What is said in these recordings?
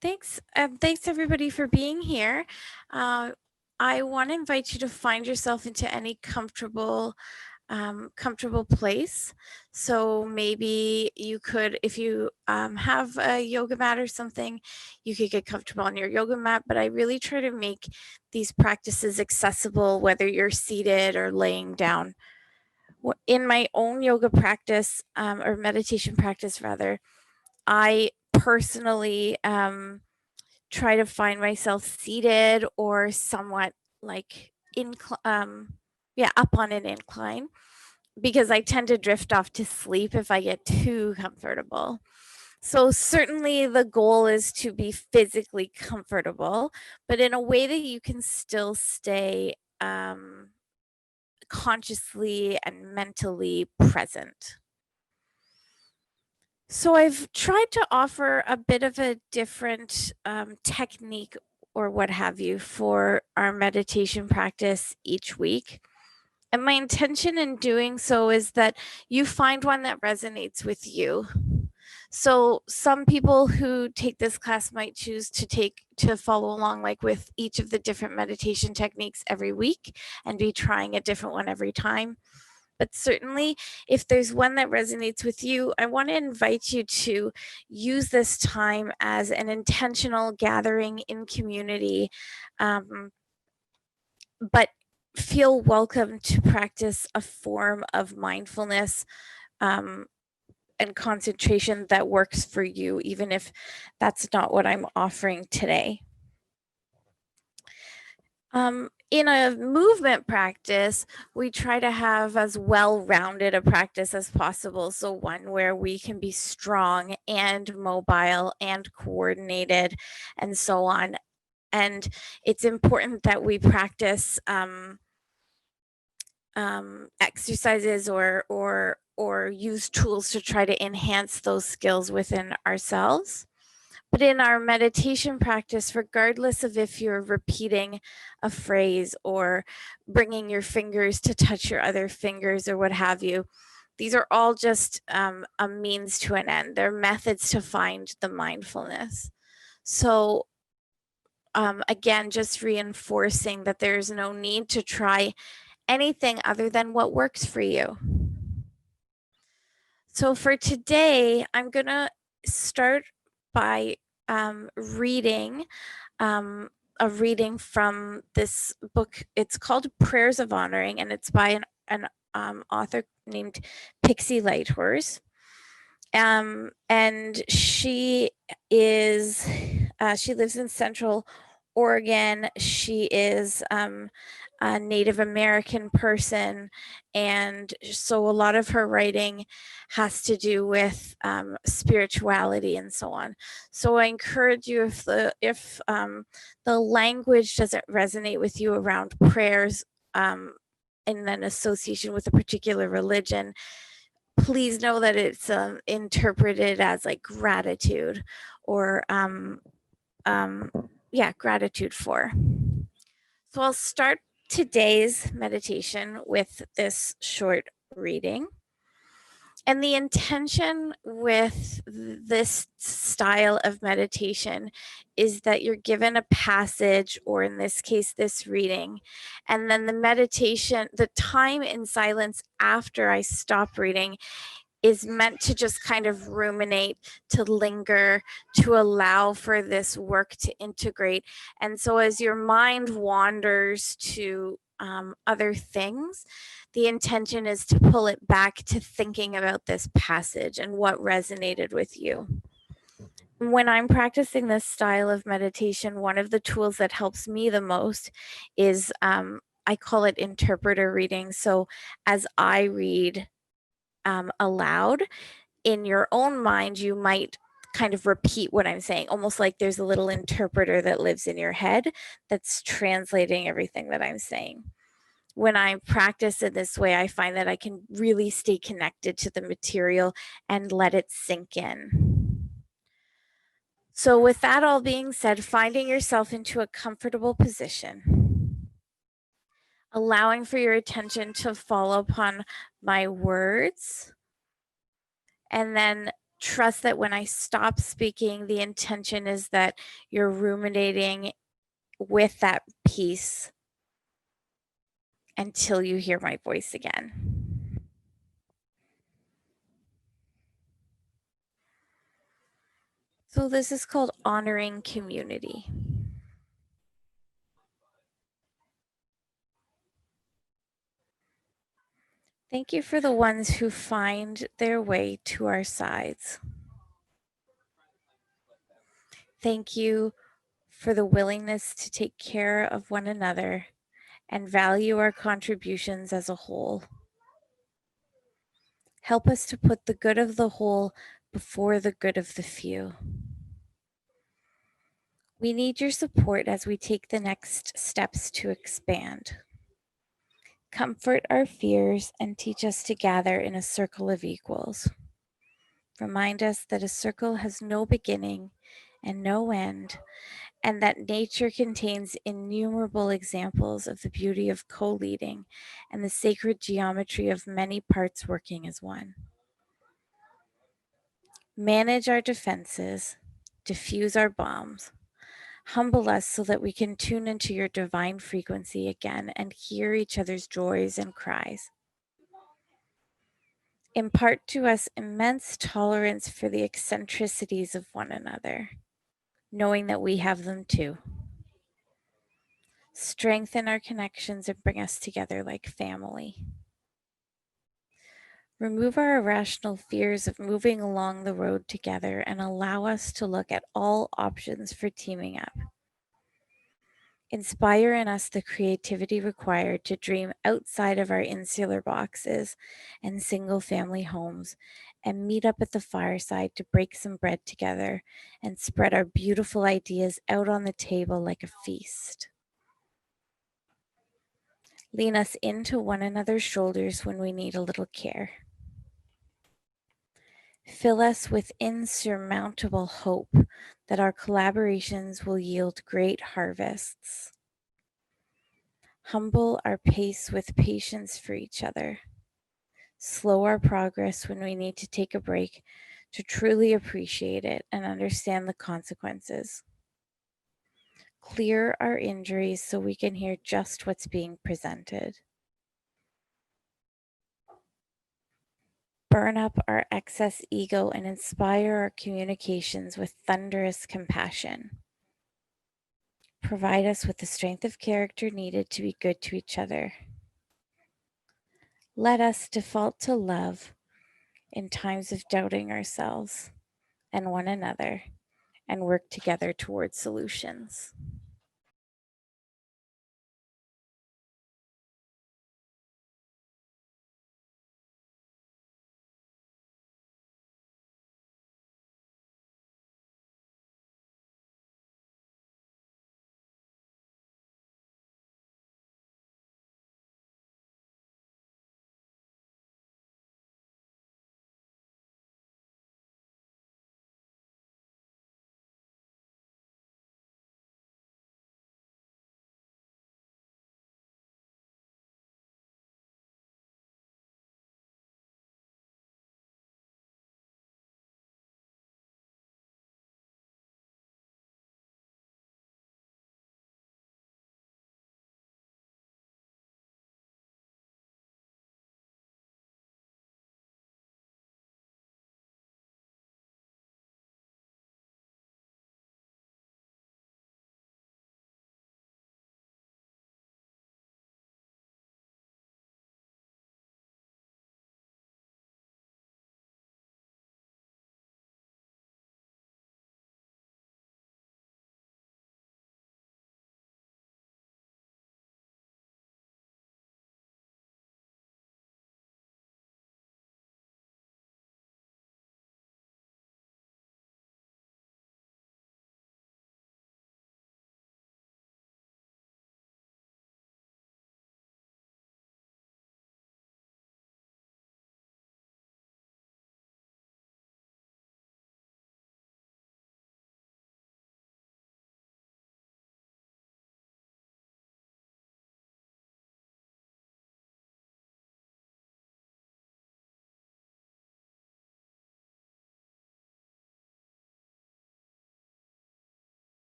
Thanks. Thanks everybody for being here. Uh, I want to invite you to find yourself into any comfortable place. So maybe you could, if you have a yoga mat or something, you could get comfortable on your yoga mat. But I really try to make these practices accessible, whether you're seated or laying down. In my own yoga practice, or meditation practice rather, I personally try to find myself seated or somewhat like up on an incline, because I tend to drift off to sleep if I get too comfortable. So certainly the goal is to be physically comfortable, but in a way that you can still stay consciously and mentally present. So I've tried to offer a bit of a different technique or what have you for our meditation practice each week. And my intention in doing so is that you find one that resonates with you. So some people who take this class might choose to follow along like with each of the different meditation techniques every week and be trying a different one every time. But certainly, if there's one that resonates with you, I want to invite you to use this time as an intentional gathering in community, but feel welcome to practice a form of mindfulness and concentration that works for you, even if that's not what I'm offering today. In a movement practice, we try to have as well-rounded a practice as possible. So one where we can be strong and mobile and coordinated and so on. And it's important that we practice exercises or use tools to try to enhance those skills within ourselves. But in our meditation practice, regardless of if you're repeating a phrase or bringing your fingers to touch your other fingers or what have you, these are all just a means to an end. They're methods to find the mindfulness. So again, just reinforcing that there's no need to try anything other than what works for you. So for today, I'm going to start by reading a reading from this book. It's called Prayers of Honoring, and it's by an author named Pixie Lighthorse. And she lives in Central Oregon. She is a Native American person, and so a lot of her writing has to do with spirituality and so on. So I encourage you, if the language doesn't resonate with you around prayers in an association with a particular religion, please know that it's interpreted as like gratitude or gratitude for. So I'll start today's meditation with this short reading. And the intention with this style of meditation is that you're given a passage, or in this case, this reading, and then the meditation, the time in silence after I stop reading, is meant to just kind of ruminate, to linger, to allow for this work to integrate. And so as your mind wanders to other things, the intention is to pull it back to thinking about this passage and what resonated with you. When I'm practicing this style of meditation, one of the tools that helps me the most is I call it interpreter reading. So as I read aloud, in your own mind, you might kind of repeat what I'm saying, almost like there's a little interpreter that lives in your head that's translating everything that I'm saying. When I practice in this way, I find that I can really stay connected to the material and let it sink in. So with that all being said, finding yourself into a comfortable position, allowing for your attention to fall upon my words, and then trust that when I stop speaking, the intention is that you're ruminating with that piece until you hear my voice again. So this is called honoring community. Thank you for the ones who find their way to our sides. Thank you for the willingness to take care of one another and value our contributions as a whole. Help us to put the good of the whole before the good of the few. We need your support as we take the next steps to expand. Comfort our fears and teach us to gather in a circle of equals. Remind us that a circle has no beginning and no end, and that nature contains innumerable examples of the beauty of co-leading and the sacred geometry of many parts working as one. Manage our defenses, diffuse our bombs, humble us so that we can tune into your divine frequency again and hear each other's joys and cries. Impart to us immense tolerance for the eccentricities of one another, knowing that we have them too. Strengthen our connections and bring us together like family. Remove our irrational fears of moving along the road together and allow us to look at all options for teaming up. Inspire in us the creativity required to dream outside of our insular boxes and single family homes and meet up at the fireside to break some bread together and spread our beautiful ideas out on the table like a feast. Lean us into one another's shoulders when we need a little care. Fill us with insurmountable hope that our collaborations will yield great harvests. Humble our pace with patience for each other. Slow our progress when we need to take a break to truly appreciate it and understand the consequences. Clear our injuries so we can hear just what's being presented. Burn up our excess ego and inspire our communications with thunderous compassion. Provide us with the strength of character needed to be good to each other. Let us default to love in times of doubting ourselves and one another and work together towards solutions.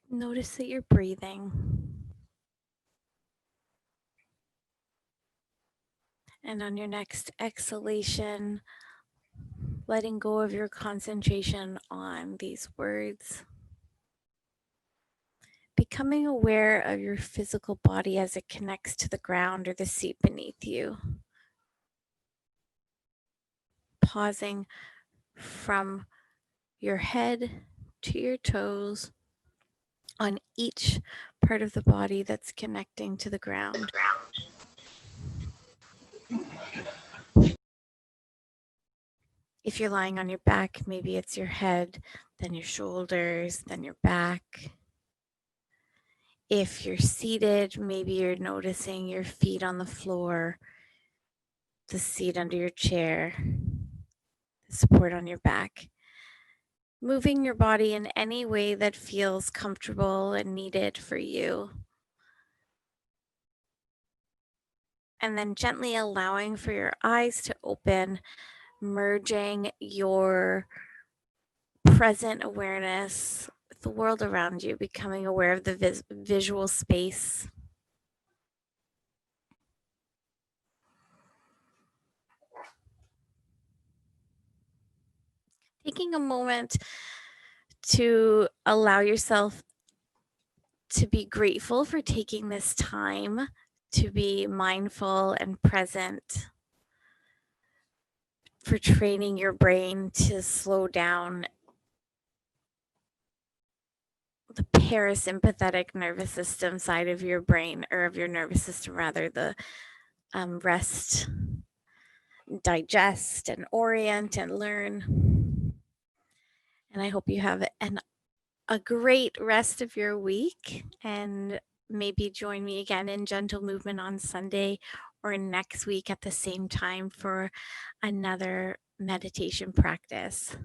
Notice that you're breathing. And on your next exhalation, letting go of your concentration on these words. Becoming aware of your physical body as it connects to the ground or the seat beneath you. Pausing from your head to your toes on each part of the body that's connecting to the ground. If you're lying on your back, maybe it's your head, then your shoulders, then your back. If you're seated, maybe you're noticing your feet on the floor, the seat under your chair, the support on your back. Moving your body in any way that feels comfortable and needed for you. And then gently allowing for your eyes to open, merging your present awareness with the world around you, becoming aware of the visual space. Taking a moment to allow yourself to be grateful for taking this time to be mindful and present, for training your brain to slow down the parasympathetic nervous system side of your brain, or of your nervous system rather, the rest, digest, and orient and learn. And I hope you have a great rest of your week, and maybe join me again in Gentle Movement on Sunday or next week at the same time for another meditation practice.